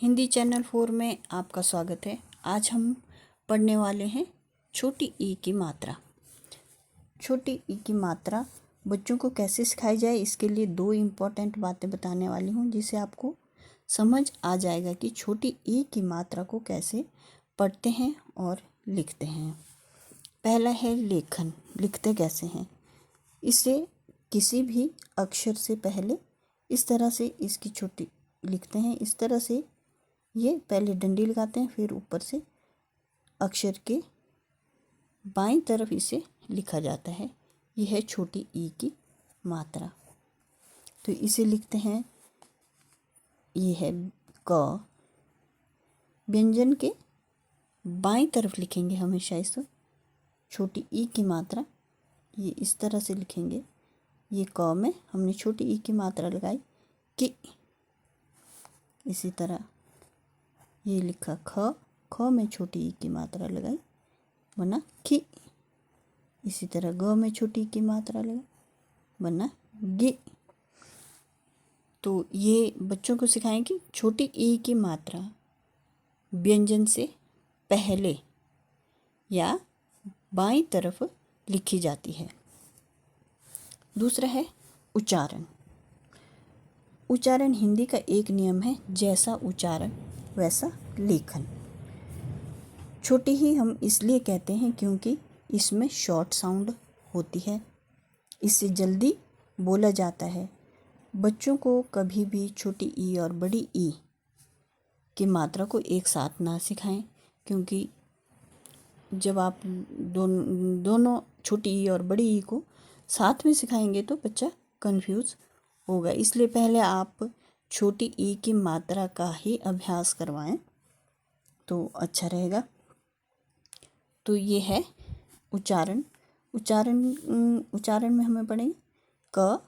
Hindi channel 4 में आपका स्वागत है। आज हम पढ़ने वाले हैं छोटी ई की मात्रा। छोटी ई की मात्रा बच्चों को कैसे सिखाई जाए, इसके लिए दो इम्पोर्टेंट बातें बताने वाली हूँ, जिससे आपको समझ आ जाएगा कि छोटी ई की मात्रा को कैसे पढ़ते हैं और लिखते हैं। पहला है लेखन। लिखते कैसे हैं? इसे किसी भी अक्षर से पहले इस तरह से इसकी छोटी लिखते हैं। इस तरह से ये पहले डंडी लगाते हैं, फिर ऊपर से अक्षर के बाईं तरफ इसे लिखा जाता है। यह है छोटी ई की मात्रा। तो इसे लिखते हैं, ये है क। व्यंजन के बाईं तरफ लिखेंगे हमेशा इस छोटी ई की मात्रा। ये इस तरह से लिखेंगे। ये क में हमने छोटी ई की मात्रा लगाई कि। इसी तरह ये लिखा ख। ख में छोटी ई की मात्रा लगाई, बना खी। इसी तरह ग में छोटी ई की मात्रा लगाई, बना गे। तो ये बच्चों को सिखाएं कि छोटी ई की मात्रा व्यंजन से पहले या बाईं तरफ लिखी जाती है। दूसरा है उच्चारण। उच्चारण हिंदी का एक नियम है, जैसा उच्चारण वैसा लेखन। छोटी ही हम इसलिए कहते हैं क्योंकि इसमें शॉर्ट साउंड होती है, इससे जल्दी बोला जाता है। बच्चों को कभी भी छोटी ई और बड़ी ई की मात्रा को एक साथ ना सिखाएं, क्योंकि जब आप दोनों छोटी ई और बड़ी ई को साथ में सिखाएंगे तो बच्चा कंफ्यूज होगा। इसलिए पहले आप छोटी ई की मात्रा का ही अभ्यास करवाएं तो अच्छा रहेगा। तो ये है उच्चारण। उच्चारण में हमें पढ़ेंगे क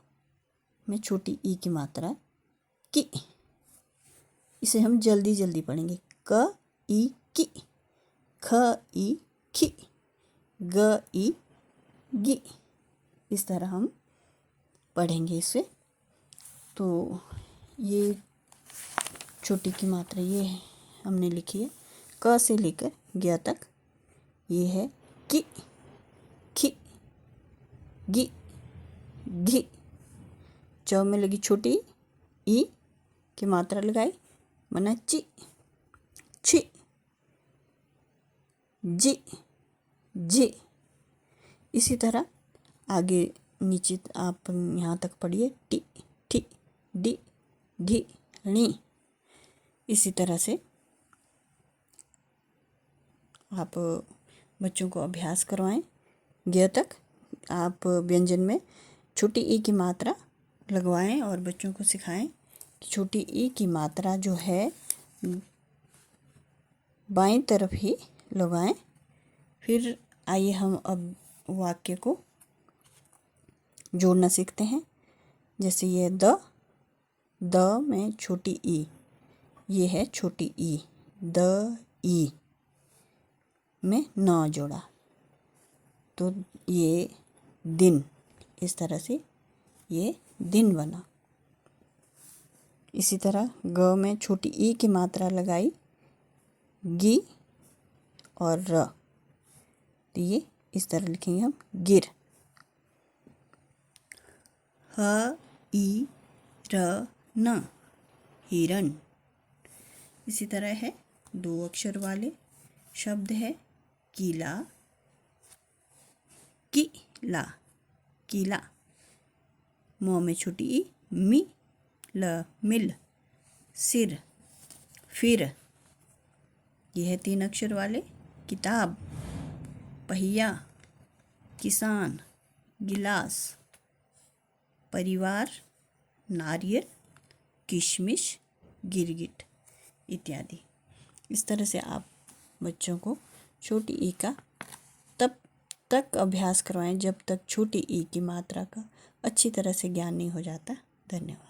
में छोटी ई की मात्रा कि। इसे हम जल्दी जल्दी पढ़ेंगे। क ई कि, ख ई खी, ग ई गी। इस तरह हम पढ़ेंगे इसे। तो ये छोटी की मात्रा ये है हमने लिखी है, क से लेकर ग तक। ये है कि, खी, गी, घी। च में लगी छोटी ई की मात्रा लगाई, बना ची, छी, जी, जी। इसी तरह आगे नीचे आप यहाँ तक पढ़िए, टी, ठी, डी, ढी, णी। इसी तरह से आप बच्चों को अभ्यास करवाएं। ग तक आप व्यंजन में छोटी ई की मात्रा लगवाएं और बच्चों को सिखाएं कि छोटी ई की मात्रा जो है बाईं तरफ ही लगाएं। फिर आइए हम अब वाक्य को जोड़ना सीखते हैं। जैसे ये द में छोटी ई, ये है छोटी ई। द ई में न जोड़ा तो ये दिन। इस तरह से ये दिन बना। इसी तरह ग में छोटी ई की मात्रा लगाई, गी और र। तो ये इस तरह लिखेंगे हम, गिर। ह ई र न, हिरन। इसी तरह है दो अक्षर वाले शब्द है किला, किला, किला। म में छोटी ई, मी, ल, मिल, सिर, फिर। यह है तीन अक्षर वाले किताब, पहिया, किसान, गिलास, परिवार, नारियल, किशमिश, गिरगिट इत्यादि। इस तरह से आप बच्चों को छोटी ई का तब तक अभ्यास करवाएं जब तक छोटी ई की मात्रा का अच्छी तरह से ज्ञान नहीं हो जाता। धन्यवाद।